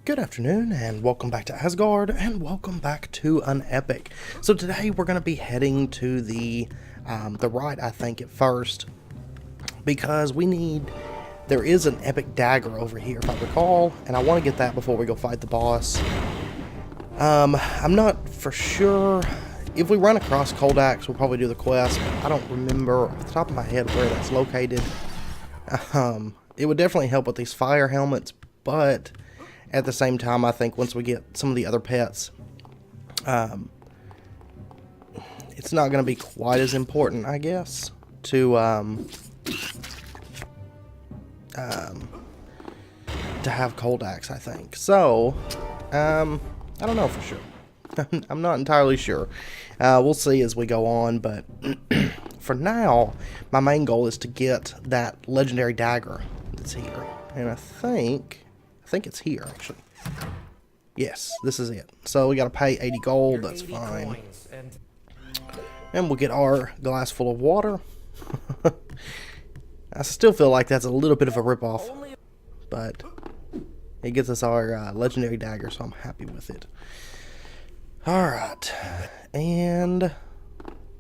Good afternoon, and welcome back to Asgard, and welcome back to Unepic. So today we're going to be heading to the right, I think, at first, because there is an epic dagger over here, if I recall, and I want to get that before we go fight the boss. I'm not for sure. If we run across Cold Axe, we'll probably do the quest. I don't remember off the top of my head where that's located. It would definitely help with these fire helmets, but at the same time, I think once we get some of the other pets, it's not going to be quite as important, I guess, to have Cold Axe, I think. So, I don't know for sure. I'm not entirely sure. We'll see as we go on, but for now, my main goal is to get that legendary dagger that's here. And I think it's here, actually. Yes, this is it. So we gotta pay 80 gold, that's fine. And we'll get our glass full of water. I still feel like that's a little bit of a ripoff, but it gets us our legendary dagger, so I'm happy with it. Alright, and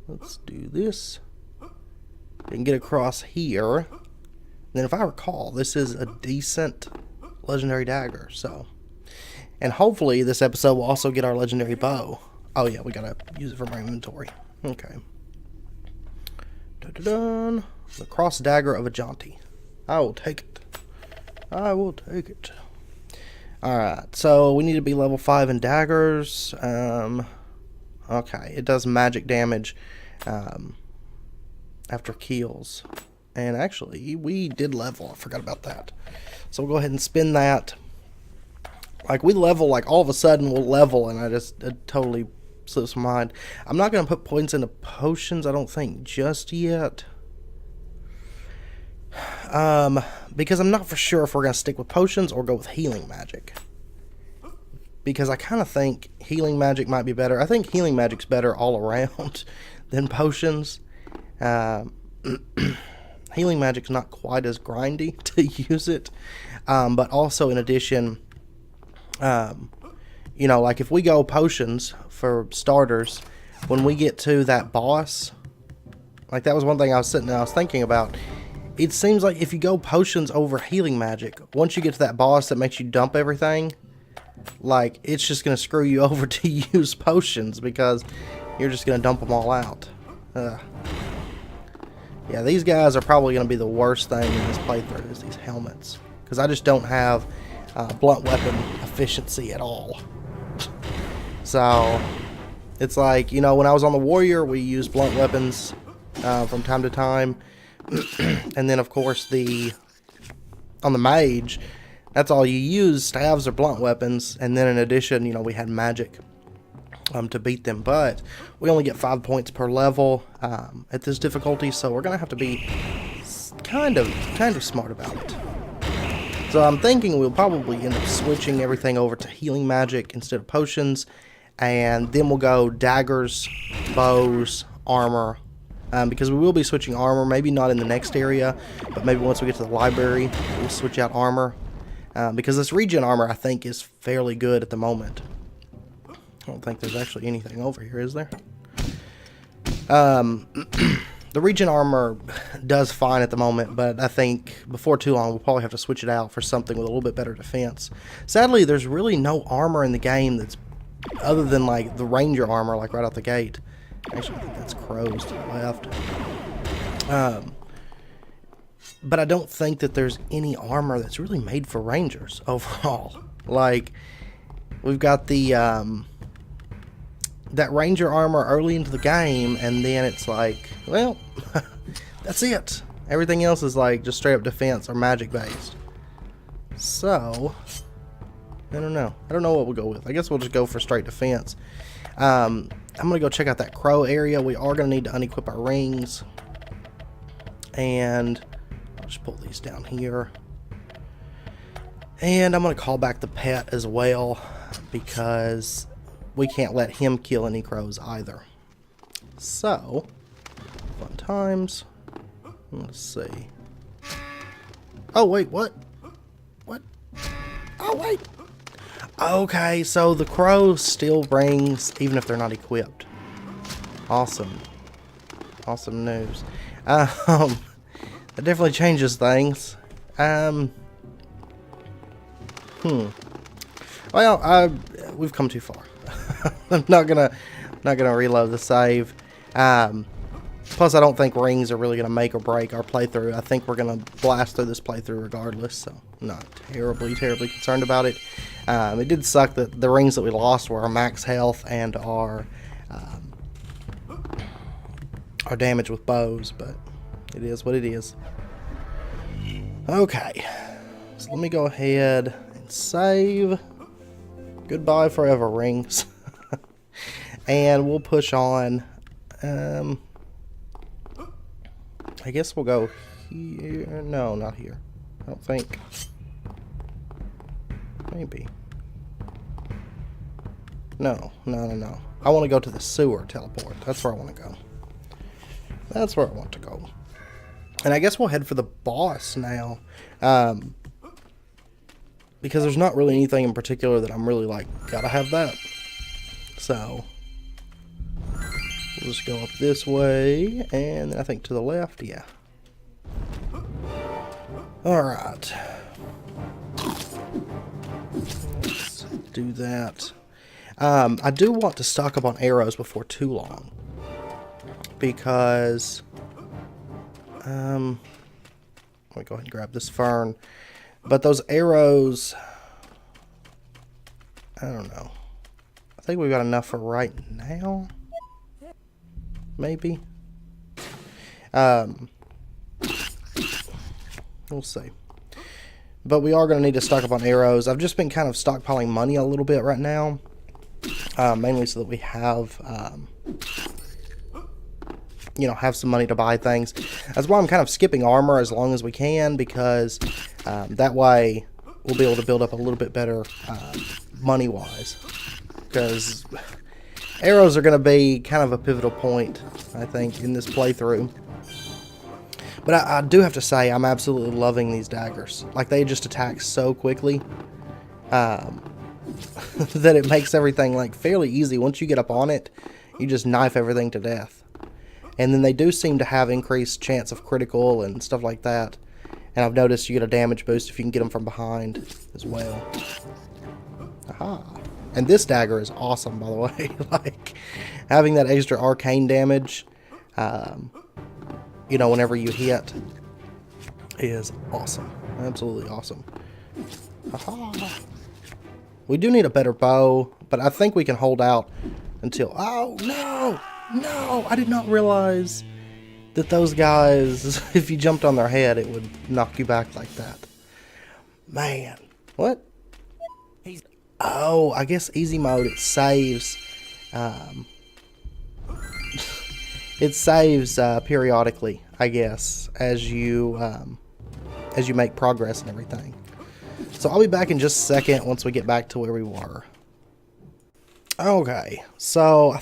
let's do this. And get across here. And then if I recall, this is a decent legendary dagger, so. And hopefully this episode will also get our legendary bow. Oh yeah, we gotta use it from our inventory. Okay. Dun-dun-dun. The cross dagger of Ajanti. I will take it. I will take it. Alright, so we need to be level 5 in daggers. Okay, it does magic damage after kills. And actually, we did level. I forgot about that. So we'll go ahead and spin that. Like, we level, like, all of a sudden we'll level, and it totally slips my mind. I'm not going to put points into potions, I don't think, just yet. Because I'm not for sure if we're going to stick with potions or go with healing magic. Because I kind of think healing magic might be better. I think healing magic's better all around than potions. Healing magic's not quite as grindy to use it. But also, in addition, you know, like if we go potions for starters, when we get to that boss, like that was one thing I was thinking about. It seems like if you go potions over healing magic, once you get to that boss that makes you dump everything, like it's just going to screw you over to use potions because you're just going to dump them all out. Yeah, these guys are probably going to be the worst thing in this playthrough is these helmets. Because I just don't have blunt weapon efficiency at all. So, it's like, you know, when I was on the warrior, we used blunt weapons from time to time. And then, of course, on the mage, that's all you use, staves or blunt weapons. And then in addition, you know, we had magic to beat them. But we only get 5 points per level at this difficulty, so we're going to have to be kind of smart about it. So I'm thinking we'll probably end up switching everything over to healing magic instead of potions. And then we'll go daggers, bows, armor. Because we will be switching armor, maybe not in the next area, but maybe once we get to the library, we'll switch out armor. Because this regen armor, I think, is fairly good at the moment. I don't think there's actually anything over here, is there? The regen armor does fine at the moment, but I think before too long we'll probably have to switch it out for something with a little bit better defense. Sadly, there's really no armor in the game that's other than like the ranger armor, like right out the gate. Actually, I think that's crows to the left. But I don't think that there's any armor that's really made for rangers overall. Like, we've got the that ranger armor early into the game, and then it's like, well, that's it. Everything else is like just straight up defense or magic based. So, I don't know. I don't know what we'll go with. I guess we'll just go for straight defense. I'm going to go check out that crow area. We are going to need to unequip our rings. And I'll just pull these down here. And I'm going to call back the pet as well, because we can't let him kill any crows either. So, fun times. Let's see. Oh, wait, what? What? Oh, wait. Okay, so the crow still rings even if they're not equipped. Awesome. Awesome news. That definitely changes things. Well, we've come too far. I'm not gonna reload the save. Plus, I don't think rings are really gonna make or break our playthrough. I think we're gonna blast through this playthrough regardless, so I'm not terribly concerned about it. It did suck that the rings that we lost were our max health and our damage with bows, but it is what it is. Okay, so let me go ahead and save. Goodbye forever, rings. And we'll push on. I guess we'll go here. No, not here. I don't think. Maybe. No. I want to go to the sewer teleport. That's where I want to go. That's where I want to go. And I guess we'll head for the boss now. Because there's not really anything in particular that I'm really like, gotta have that. So, we'll just go up this way, and then I think to the left, yeah. Alright. Let's do that. I do want to stock up on arrows before too long. Because, let me go ahead and grab this fern. But those arrows, I don't know. I think we've got enough for right now. Maybe. We'll see. But we are going to need to stock up on arrows. I've just been kind of stockpiling money a little bit right now. Mainly so that we have, have some money to buy things. That's why I'm kind of skipping armor as long as we can, because that way we'll be able to build up a little bit better money-wise. Because arrows are going to be kind of a pivotal point, I think, in this playthrough. But I do have to say, I'm absolutely loving these daggers. Like, they just attack so quickly that it makes everything like fairly easy. Once you get up on it, you just knife everything to death. And then they do seem to have increased chance of critical and stuff like that. And I've noticed you get a damage boost if you can get them from behind as well. Aha. And this dagger is awesome, by the way. Like, having that extra arcane damage, whenever you hit, is awesome. Absolutely awesome. Aha. We do need a better bow, but I think we can hold out until... Oh, no! No! I did not realize that those guys, if you jumped on their head, it would knock you back like that. Man. What? Oh, I guess easy mode, it saves. It saves periodically, I guess, as you make progress and everything. So I'll be back in just a second once we get back to where we were. Okay, so I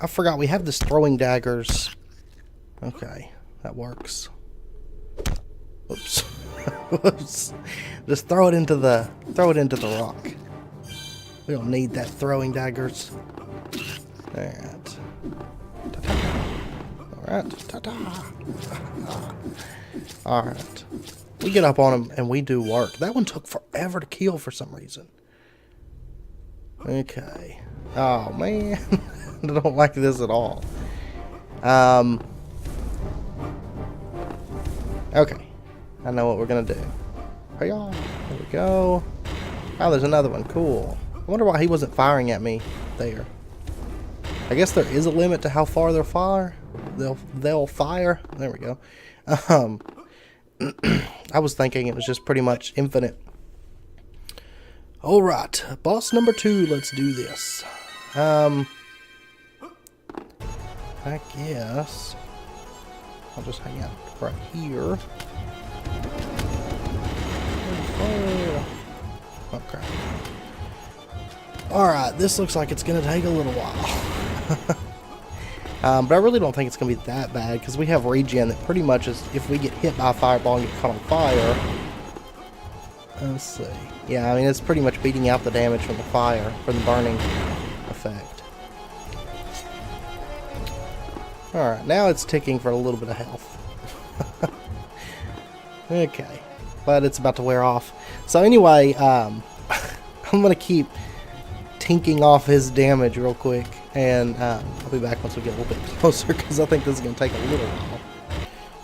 forgot we have this throwing daggers. Okay, that works. Oops. Whoops. Just throw it into the rock. We don't need that throwing daggers. Alright. Alright. Alright. We get up on them and we do work. That one took forever to kill for some reason. Okay. Oh man. I don't like this at all. Okay. I know what we're gonna do. There we go. Oh, there's another one. Cool. I wonder why he wasn't firing at me there. I guess there is a limit to how far they'll fire. They'll fire. There we go. I was thinking it was just pretty much infinite. Alright, boss number 2, let's do this. I guess I'll just hang out right here. Okay. Alright, this looks like it's going to take a little while. But I really don't think it's going to be that bad, because we have regen that pretty much is, if we get hit by a fireball and get caught on fire, Let's see. Yeah, I mean, it's pretty much beating out the damage from the fire, from the burning effect. Alright, now it's ticking for a little bit of health. Okay. But it's about to wear off. So anyway, I'm going to keep tinking off his damage real quick. And I'll be back once we get a little bit closer, because I think this is going to take a little while.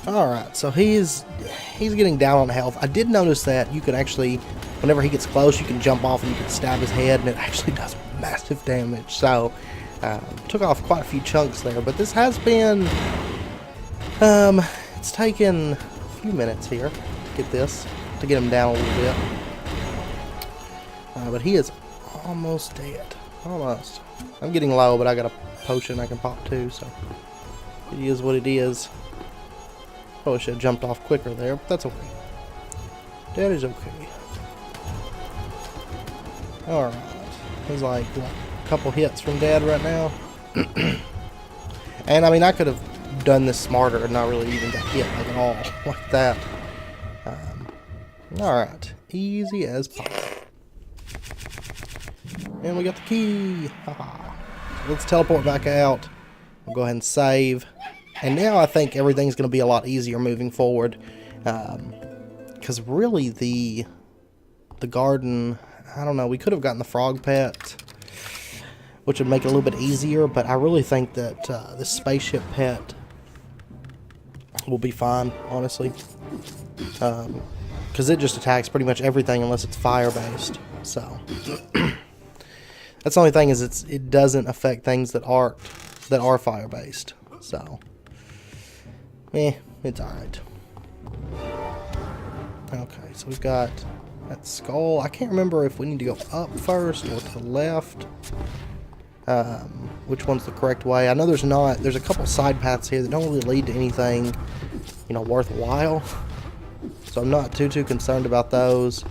Alright, so he's getting down on health. I did notice that you can actually, whenever he gets close, you can jump off and you can stab his head, and it actually does massive damage. So, took off quite a few chunks there, but this has been, it's taken a few minutes here to get this, to get him down a little bit. But he is almost dead. Almost. I'm getting low, but I got a potion I can pop too, so it is what it is. Probably should have jumped off quicker there, but that's okay. That is okay. Alright. There's like, what, a couple hits from Dad right now. And I mean, I could have done this smarter and not really even got hit like at all like that. Alright. Easy as pie. And we got the key. Haha. So let's teleport back out. We'll go ahead and save. And now I think everything's going to be a lot easier moving forward. Because really the garden, I don't know, we could have gotten the frog pet, which would make it a little bit easier. But I really think that this spaceship pet will be fine, honestly. Because it just attacks pretty much everything unless it's fire-based. So that's the only thing, is it doesn't affect things that are fire-based. So it's alright. Okay, so we've got that skull. I can't remember if we need to go up first or to the left. Which one's the correct way? I know there's not. There's a couple side paths here that don't really lead to anything, you know, worthwhile. So I'm not too concerned about those.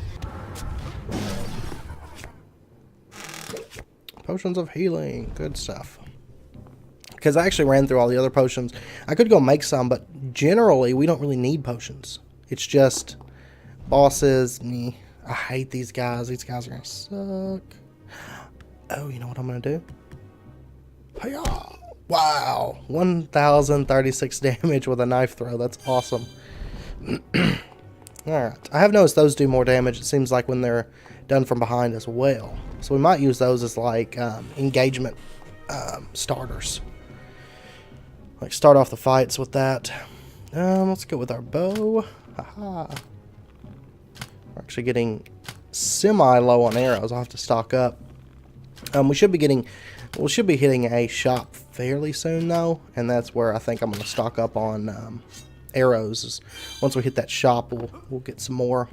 Potions of healing. Good stuff. Because I actually ran through all the other potions. I could go make some, but generally we don't really need potions. It's just bosses. I hate these guys. These guys are going to suck. Oh, you know what I'm going to do? Hi-yah! Wow. 1,036 damage with a knife throw. That's awesome. Alright. I have noticed those do more damage, it seems like, when they're done from behind as well. So we might use those as like engagement starters. Like start off the fights with that. Let's go with our bow. Haha. We're actually getting semi-low on arrows. I'll have to stock up. We should be hitting a shop fairly soon though, and that's where I think I'm going to stock up on arrows. Once we hit that shop, we'll get some more.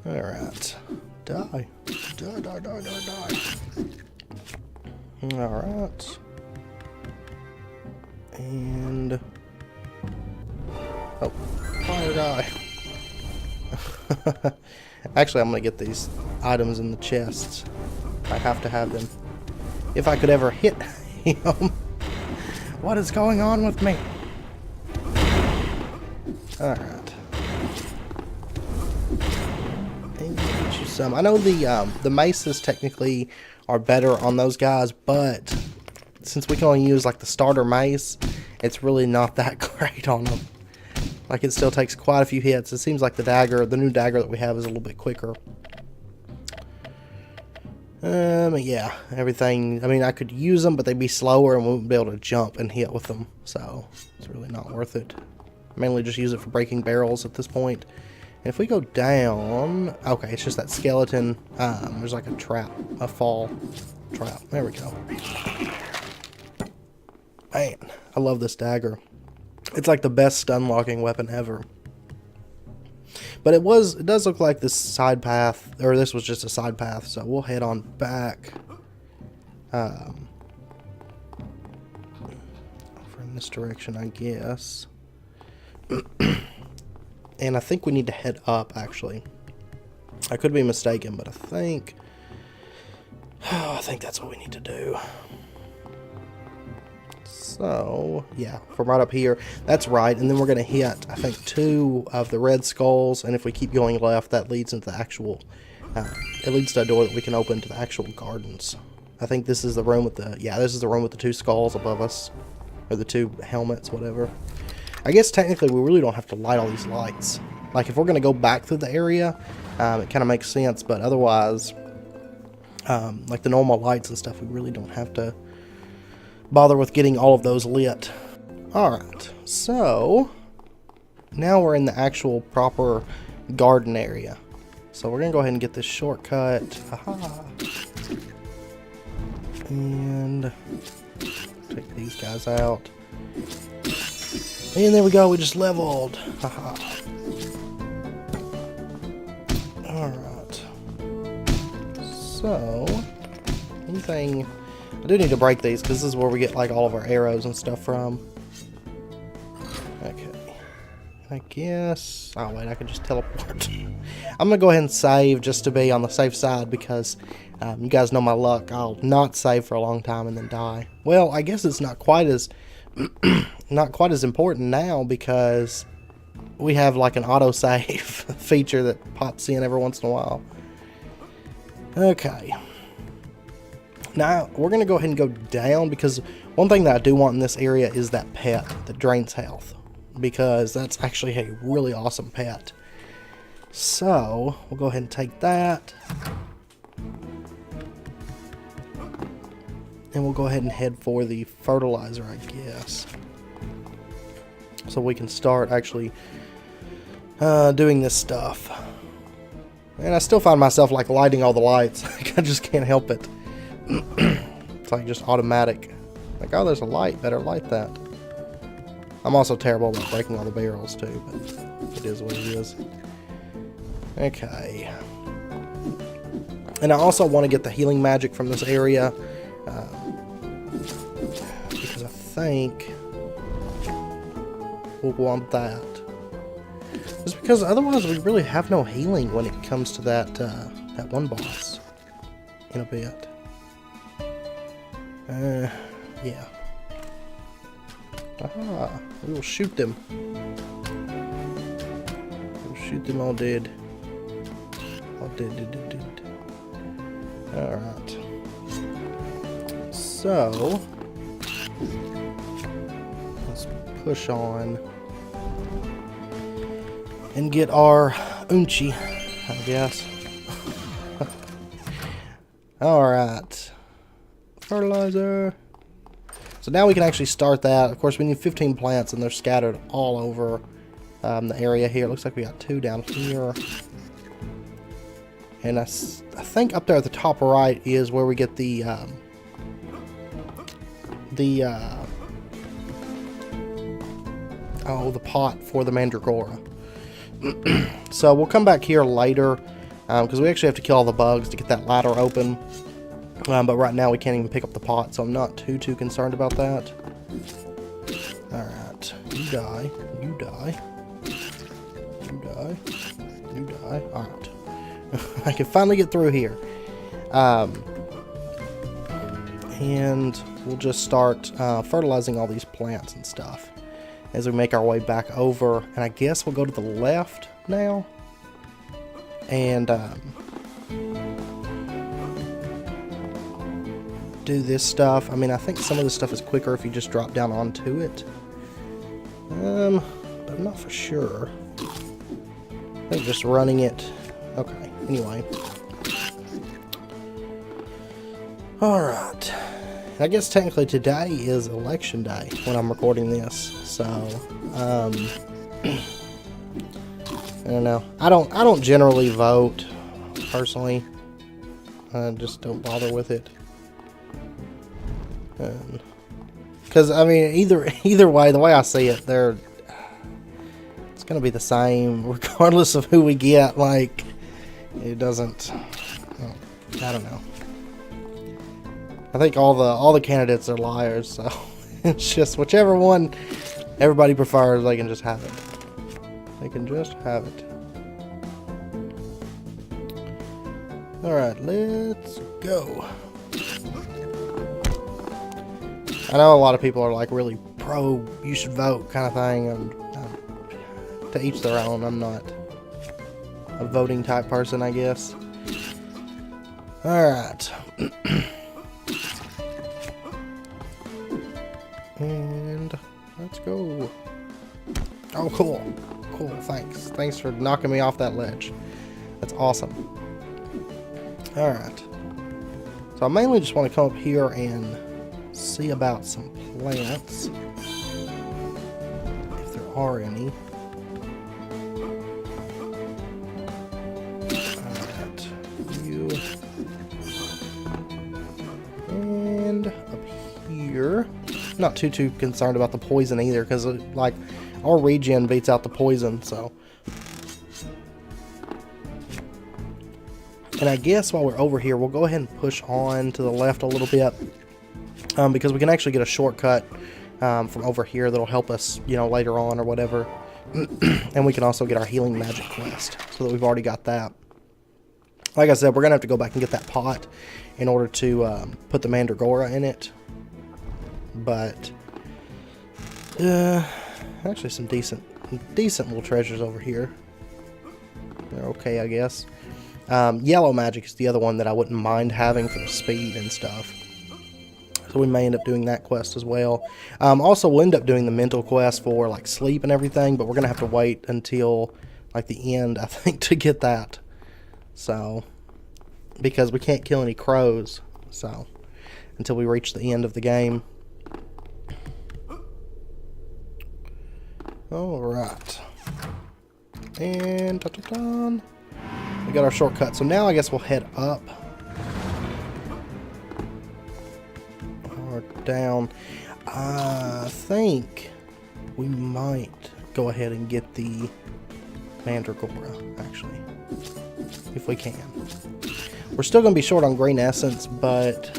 All right, die. All right, and oh, fire guy. Actually, I'm gonna get these items in the chests. I have to have them. If I could ever hit him. What is going on with me? Alright. Get you some. I know the maces technically are better on those guys, but since we can only use like the starter mace, it's really not that great on them. Like, it still takes quite a few hits. It seems like the new dagger that we have is a little bit quicker. Yeah, everything. I mean, I could use them, but they'd be slower and we wouldn't be able to jump and hit with them. So, it's really not worth it. Mainly just use it for breaking barrels at this point. And if we go down... Okay, it's just that skeleton. There's like a trap. A fall trap. There we go. Man, I love this dagger. It's like the best stun locking weapon ever. But it does look like this side path, or this was just a side path, so we'll head on back. From this direction, I guess. And I think we need to head up, actually. I could be mistaken, but I think that's what we need to do. So, yeah, from right up here, that's right. And then we're going to hit, I think, 2 of the red skulls. And if we keep going left, that leads into the actual, it leads to a door that we can open to the actual gardens. I think this is the room with the, yeah, this is the room with the 2 skulls above us. Or the 2 helmets, whatever. I guess technically we really don't have to light all these lights. Like, if we're going to go back through the area, it kind of makes sense. But otherwise, like the normal lights and stuff, we really don't have to bother with getting all of those lit. Alright, so now we're in the actual proper garden area. So we're going to go ahead and get this shortcut. Aha. And take these guys out. And there we go, we just leveled. Haha. Alright. So, anything... I do need to break these because this is where we get like all of our arrows and stuff from. Okay. I guess... oh wait, I can just teleport. I'm going to go ahead and save just to be on the safe side because you guys know my luck. I'll not save for a long time and then die. Well, I guess it's not quite as not quite as important now because we have like an autosave feature that pops in every once in a while. Okay. Now, we're going to go ahead and go down because one thing that I do want in this area is that pet that drains health. Because that's actually a really awesome pet. So, we'll go ahead and take that. And we'll go ahead and head for the fertilizer, I guess. So we can start actually doing this stuff. And I still find myself like lighting all the lights. I just can't help it. It's like just automatic. Like, oh, there's a light. Better light that. I'm also terrible about breaking all the barrels too, but it is what it is. Okay. And I also want to get the healing magic from this area. Because I think we'll want that. Just because otherwise we really have no healing when it comes to that that one boss in a bit. Yeah. Aha, we will shoot them. We'll shoot them all dead. All dead. Alright. So, let's push on and get our Unchi, I guess. Alright. Fertilizer. So now we can actually start that. Of course, we need 15 plants, and they're scattered all over the area here. It looks like we got 2 down here. And I think up there at the top right is where we get the pot for the Mandragora. So we'll come back here later because we actually have to kill all the bugs to get that ladder open. But right now we can't even pick up the pot, so I'm not too concerned about that. Alright, you die, you die, you die, you die. Alright. I can finally get through here. And we'll just start fertilizing all these plants and stuff as we make our way back over. And I guess we'll go to the left now. And do this stuff. I mean, I think some of this stuff is quicker if you just drop down onto it. But I'm not for sure. I think just running it. Okay, anyway. Alright. I guess technically today is election day when I'm recording this. So, I don't know. I don't generally vote, personally. I just don't bother with it. Because, I mean, either way, the way I see it, it's going to be the same regardless of who we get. Like, it doesn't, I don't know. I think all the candidates are liars, so it's just whichever one everybody prefers, they can just have it. They can just have it. Alright, let's go. I know a lot of people are like really pro, you should vote kind of thing, and to each their own. I'm not a voting type person, I guess. Alright. And let's go. Oh, cool. Cool, thanks. Thanks for knocking me off that ledge. That's awesome. Alright. So I mainly just want to come up here and see about some plants. If there are any. Alright. You. And up here. Not too concerned about the poison either, because like our regen beats out the poison, so. And I guess while we're over here, we'll go ahead and push on to the left a little bit, because we can actually get a shortcut from over here that'll help us, you know, later on or whatever. And we can also get our healing magic quest, so that we've already got that. Like I said, we're gonna have to go back and get that pot in order to put the mandragora in it. But actually some decent little treasures over here. They're okay, I guess. Yellow magic is the other one that I wouldn't mind having for the speed and stuff. So we may end up doing that quest as well. Also, we'll end up doing the mental quest for like sleep and everything, but we're gonna have to wait until like the end, I think, to get that. So, because we can't kill any crows, so until we reach the end of the game. Alright. And ta-ta-ta. We got our shortcut. So now I guess we'll head up. Or down. I think we might go ahead and get the mandragora, actually. If we can. We're still going to be short on green essence, but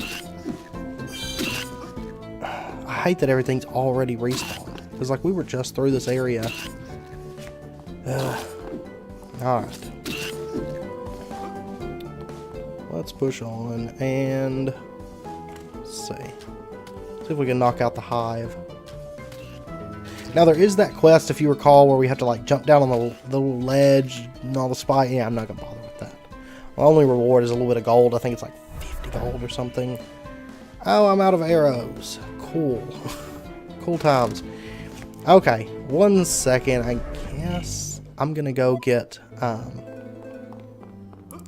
I hate that everything's already respawned. Because, like, we were just through this area. Alright. Let's push on and let's see. See if we can knock out the hive. Now, there is that quest, if you recall, where we have to, like, jump down on the little ledge and all the spike. Yeah, I'm not going to bother with that. My only reward is a little bit of gold. I think it's like 50 gold or something. Oh, I'm out of arrows. Cool. Cool times. Okay, 1 second. I guess I'm gonna go get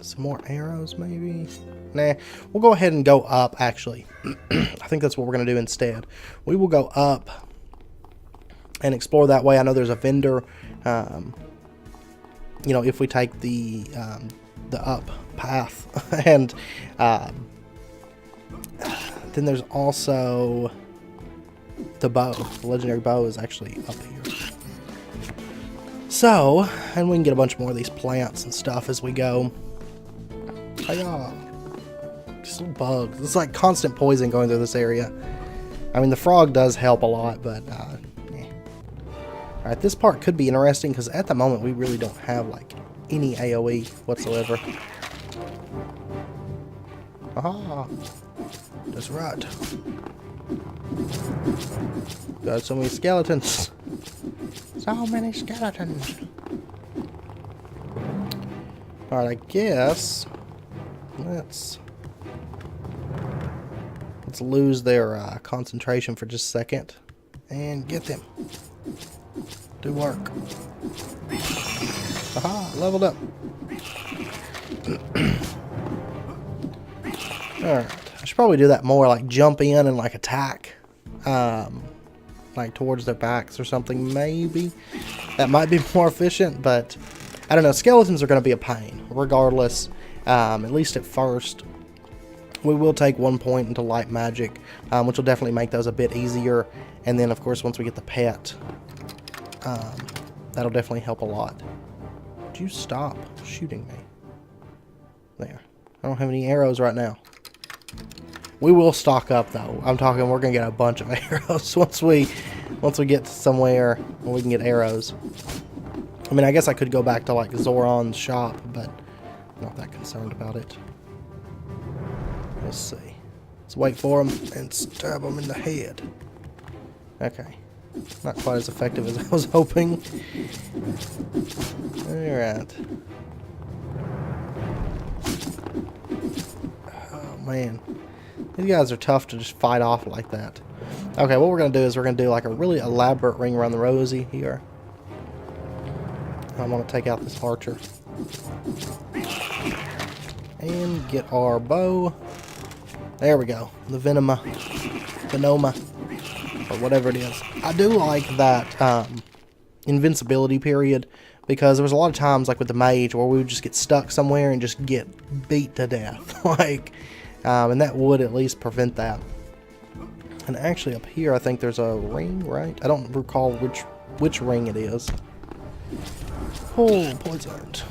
some more arrows, maybe. Nah, we'll go ahead and go up, actually. I think that's what we're gonna do instead. We will go up and explore that way. I know there's a vendor, you know, if we take the up path. And then there's also the bow. The legendary bow is actually up here. So, and we can get a bunch more of these plants and stuff as we go. Hiya! Just little bugs. It's like constant poison going through this area. I mean, the frog does help a lot, but yeah. Alright, this part could be interesting because at the moment we really don't have like any AoE whatsoever. Aha! That's right. Got so many skeletons. So many skeletons. Alright, I guess let's lose their concentration for just a second and get them. Do work. Aha, leveled up. Alright, I should probably do that more, like jump in and like attack. Like towards their backs or something, maybe. That might be more efficient, but I don't know. Skeletons are going to be a pain, regardless. At least at first. We will take 1 point into light magic, which will definitely make those a bit easier. And then, of course, once we get the pet, that'll definitely help a lot. Would you stop shooting me? There. I don't have any arrows right now. We will stock up, though. I'm talking we're going to get a bunch of arrows once we get to somewhere where we can get arrows. I mean, I guess I could go back to, like, Zoran's shop, but I'm not that concerned about it. Let's see. Let's wait for him and stab him in the head. Okay. Not quite as effective as I was hoping. Alright. Oh, man. These guys are tough to just fight off like that. Okay, what we're going to do is we're going to do like a really elaborate ring around the rosy here. I'm going to take out this archer. And get our bow. There we go. The Venoma, or whatever it is. I do like that invincibility period, because there was a lot of times, like with the mage, where we would just get stuck somewhere and just get beat to death. Like, and that would at least prevent that. And actually up here, I think there's a ring, right? I don't recall which ring it is. Oh, poisoned.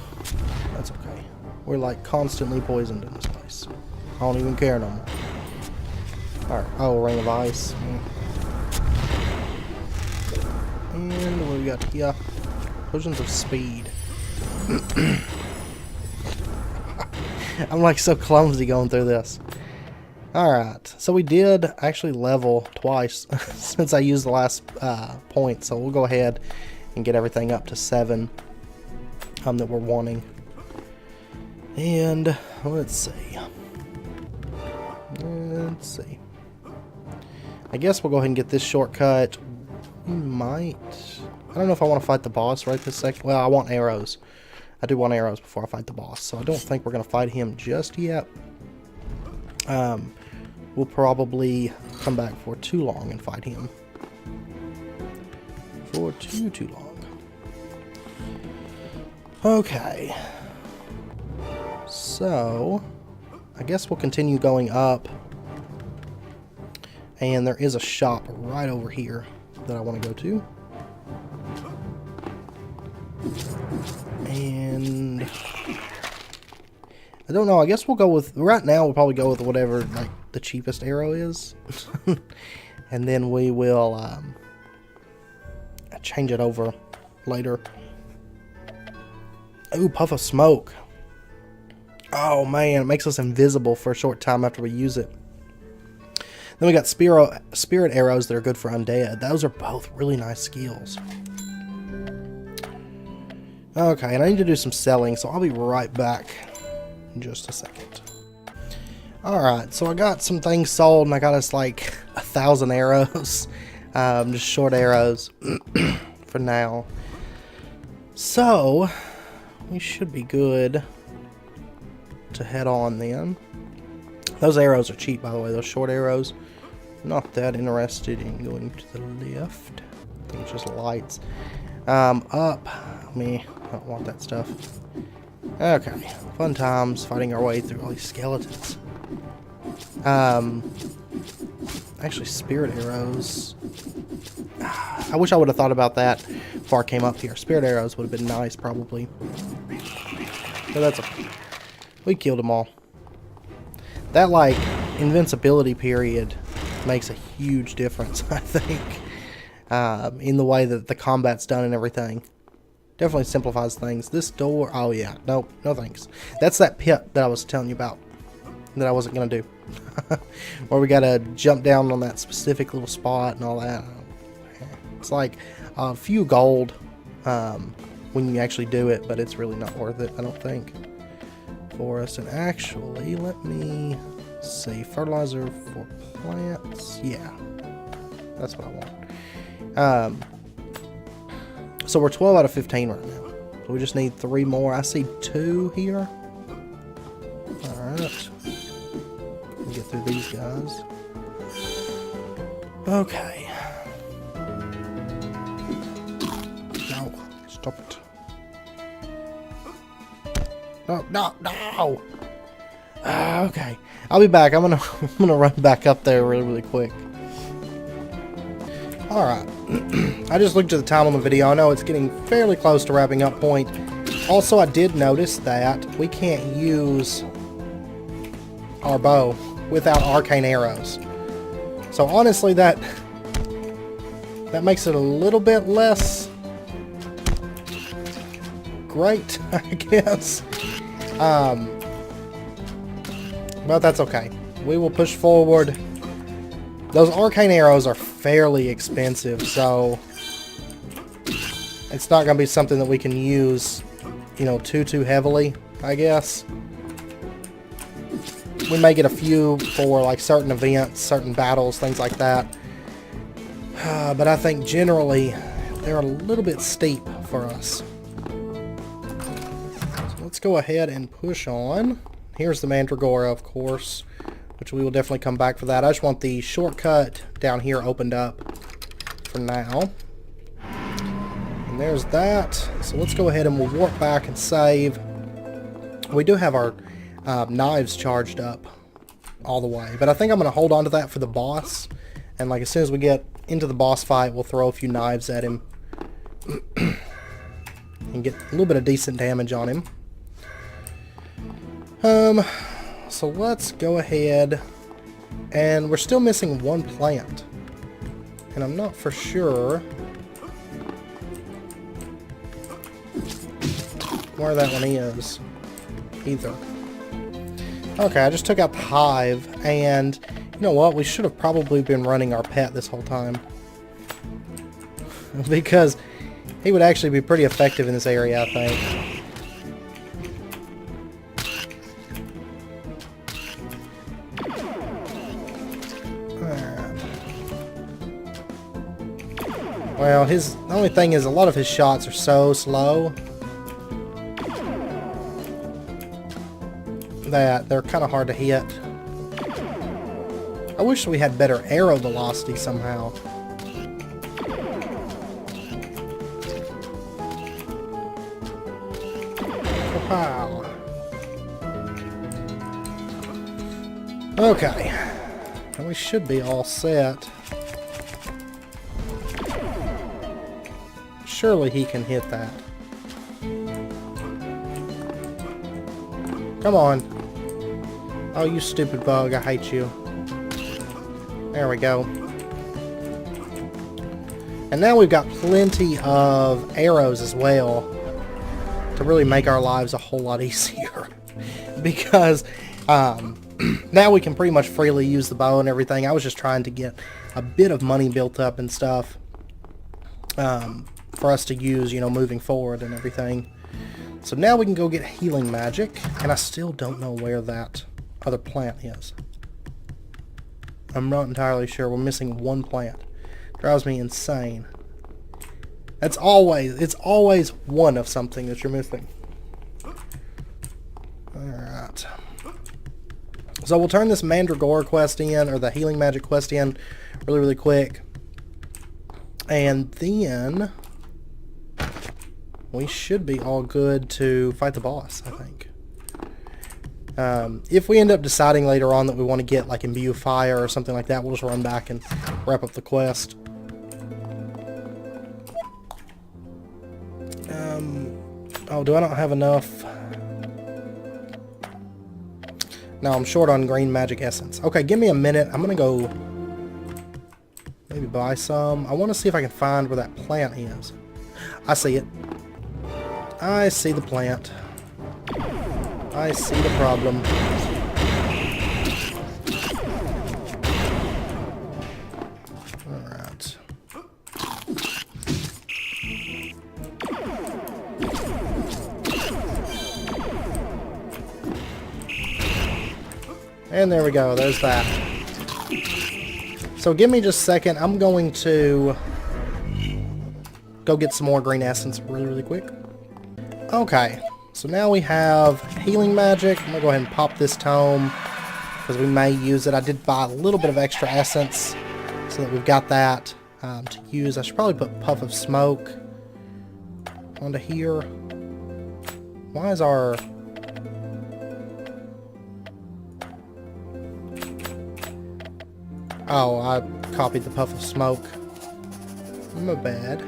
That's okay. We're like constantly poisoned in this place. I don't even care no more. Alright, oh, ring of ice. And what do we got here? Potions of speed. I'm like so clumsy going through this. Alright, so we did actually level twice since I used the last point, so we'll go ahead and get everything up to 7 that we're wanting. And let's see. I guess we'll go ahead and get this shortcut. We might. I don't know if I want to fight the boss right this second. Well, I want arrows. I do want arrows before I fight the boss, so I don't think we're going to fight him just yet. We'll probably come back for too long and fight him. For too long. Okay. So, I guess we'll continue going up. And there is a shop right over here that I want to go to. And I don't know, I guess we'll go with, right now we'll probably go with whatever like the cheapest arrow is. And then we will change it over later. Ooh, puff of smoke. Oh man, it makes us invisible for a short time after we use it. Then we got spirit arrows that are good for undead. Those are both really nice skills. Okay, and I need to do some selling, so I'll be right back in just a second. Alright, so I got some things sold, and I got us like 1,000 arrows. Just short arrows for now. So, we should be good to head on then. Those arrows are cheap, by the way, those short arrows. Not that interested in going to the left. I think it's just lights. Up. Me. I don't want that stuff. Okay. Fun times fighting our way through all these skeletons. Actually, spirit arrows. I wish I would have thought about that before I came up here. Spirit arrows would have been nice, probably. But that's okay. We killed them all. That, like, invincibility period makes a huge difference, I think, in the way that the combat's done and everything. Definitely simplifies things. This door, oh yeah, no thanks. That's that pit that I was telling you about that I wasn't going to do. Where we got to jump down on that specific little spot and all that. It's like a few gold when you actually do it, but it's really not worth it, I don't think, for us. And actually, let me see, fertilizer for plants. Yeah, that's what I want. So we're 12 out of 15 right now. So we just need 3 more. I see 2 here. Alright. We'll get through these guys. Okay. No, stop it. No. Okay. I'll be back. I'm gonna run back up there really quick. Alright. I just looked at the time on the video. I know it's getting fairly close to wrapping up point. Also, I did notice that we can't use our bow without arcane arrows. So honestly, that makes it a little bit less great, I guess. But that's okay. we will push forward. Those arcane arrows are fairly expensive, so it's not going to be something that we can use, you know, too heavily, I guess. We may get a few for like certain events, certain battles, things like that. But I think generally they're a little bit steep for us. So let's go ahead and push on. Here's the Mandragora, of course, which we will definitely come back for that. I just want the shortcut down here opened up for now. And there's that. So let's go ahead and we'll warp back and save. We do have our knives charged up all the way, but I think I'm going to hold on to that for the boss, and like as soon as we get into the boss fight, we'll throw a few knives at him and get a little bit of decent damage on him. So let's go ahead, and we're still missing one plant, and I'm not for sure where that one is either. Okay, I just took out the hive, and you know what? We should have probably been running our pet this whole time. Because he would actually be pretty effective in this area, I think. Alright. Well, the only thing is a lot of his shots are so slow that they're kind of hard to hit. I wish we had better arrow velocity somehow. Wow. Okay. And we should be all set. Surely he can hit that. Come on. Oh, you stupid bug. I hate you. There we go. And now we've got plenty of arrows as well to really make our lives a whole lot easier. Because now we can pretty much freely use the bow and everything. I was just trying to get a bit of money built up and stuff for us to use, you know, moving forward and everything. So now we can go get healing magic, and I still don't know where that other plant is. I'm not entirely sure. We're missing one plant. Drives me insane. It's always one of something that you're missing. Alright. So we'll turn this Mandragora quest in, or the healing magic quest in, really quick. And then we should be all good to fight the boss, I think. If we end up deciding later on that we want to get like Imbue Fire or something like that, we'll just run back and wrap up the quest. Oh, do I not have enough? No, I'm short on green magic essence. Okay, give me a minute. I'm gonna go maybe buy some. I want to see if I can find where that plant is. I see it. I see the plant. I see the problem. Alright. And there we go. There's that. So give me just a second. I'm going to go get some more green essence really quick. Okay. So now we have healing magic. I'm going to go ahead and pop this tome because we may use it. I did buy a little bit of extra essence so that we've got that to use. I should probably put Puff of Smoke onto here. Why is our... Oh, I copied the Puff of Smoke. My bad.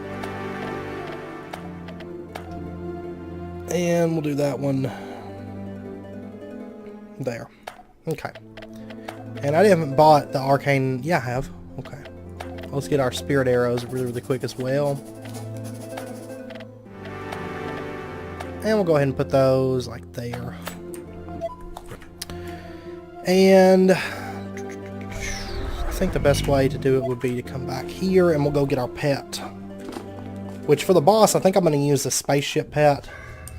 And we'll do that one there. Okay. And I haven't bought the arcane... Yeah, I have. Okay. Let's get our spirit arrows really quick as well. And we'll go ahead and put those like there. And think the best way to do it would be to come back here and we'll go get our pet. Which for the boss, I think I'm going to use the spaceship pet.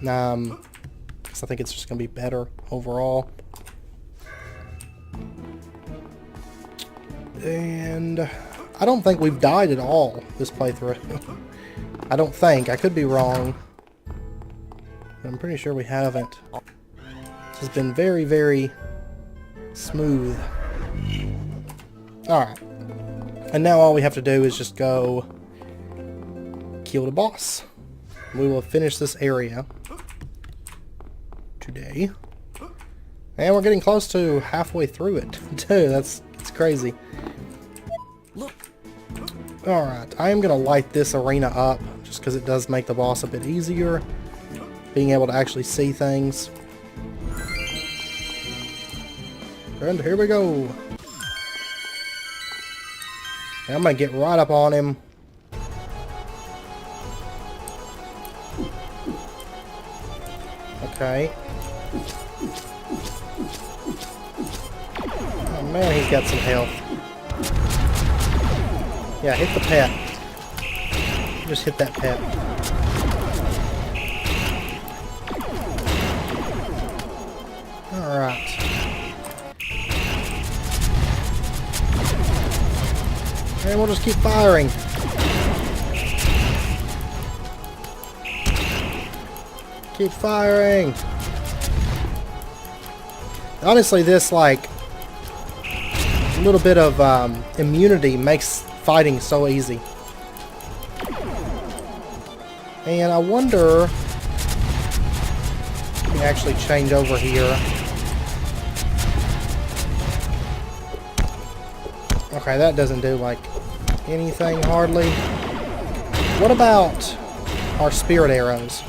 Because I think it's just going to be better overall. And I don't think we've died at all this playthrough. I don't think. I could be wrong. I'm pretty sure we haven't. This has been very, very smooth. Alright. And now all we have to do is just go kill the boss. We will finish this area today. And we're getting close to halfway through it, too. It's crazy. Alright, I am going to light this arena up, just because it does make the boss a bit easier. Being able to actually see things. And here we go. And I'm going to get right up on him. Okay. Oh man, he's got some health. Yeah, hit the pet. Just hit that pet. Alright. And we'll just keep firing. Keep firing. Honestly, this, like, little bit of immunity makes fighting so easy. And I wonder... Let me actually change over here. Okay, that doesn't do, like, anything hardly. What about our spirit arrows?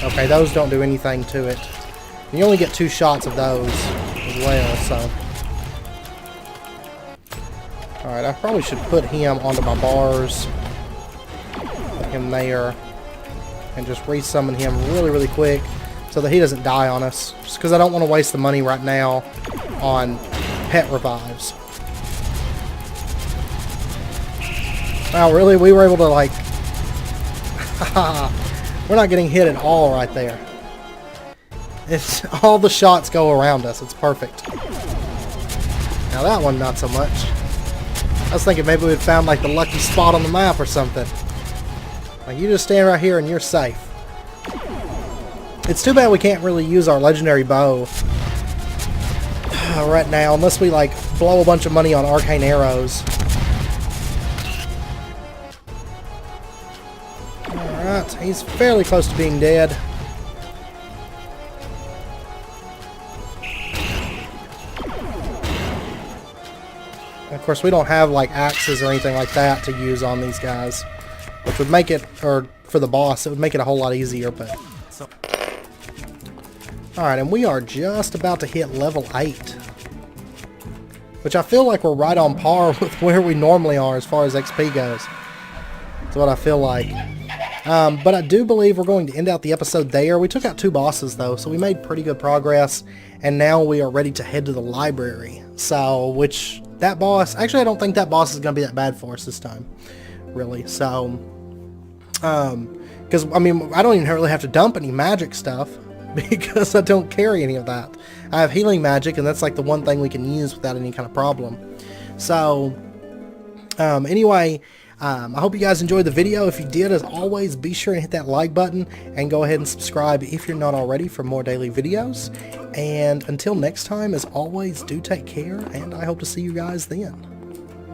Okay, those don't do anything to it. And you only get 2 shots of those as well, so... Alright, I probably should put him onto my bars. Put him there. And just resummon him really, really quick so that he doesn't die on us. Just because I don't want to waste the money right now on pet revives. Wow, really? We were able to, like... We're not getting hit at all right there. It's all the shots go around us. It's perfect. Now that one, not so much. I was thinking maybe we'd found like the lucky spot on the map or something. Like, you just stand right here and you're safe. It's too bad we can't really use our legendary bow right now, unless we like blow a bunch of money on arcane arrows. Alright, he's fairly close to being dead. Of course, we don't have like axes or anything like that to use on these guys, which would make it, or for the boss, it would make it a whole lot easier, but... Alright, and we are just about to hit level 8. Which I feel like we're right on par with where we normally are as far as XP goes. That's what I feel like. But I do believe we're going to end out the episode there. We took out 2 bosses though, so we made pretty good progress. And now we are ready to head to the library. So, which, that boss... Actually, I don't think that boss is going to be that bad for us this time. Really, so... because, I mean, I don't even really have to dump any magic stuff. Because I don't carry any of that. I have healing magic, and that's like the one thing we can use without any kind of problem. So, anyway, I hope you guys enjoyed the video. If you did, as always, be sure to hit that like button and go ahead and subscribe if you're not already for more daily videos. And until next time, as always, do take care, and I hope to see you guys then.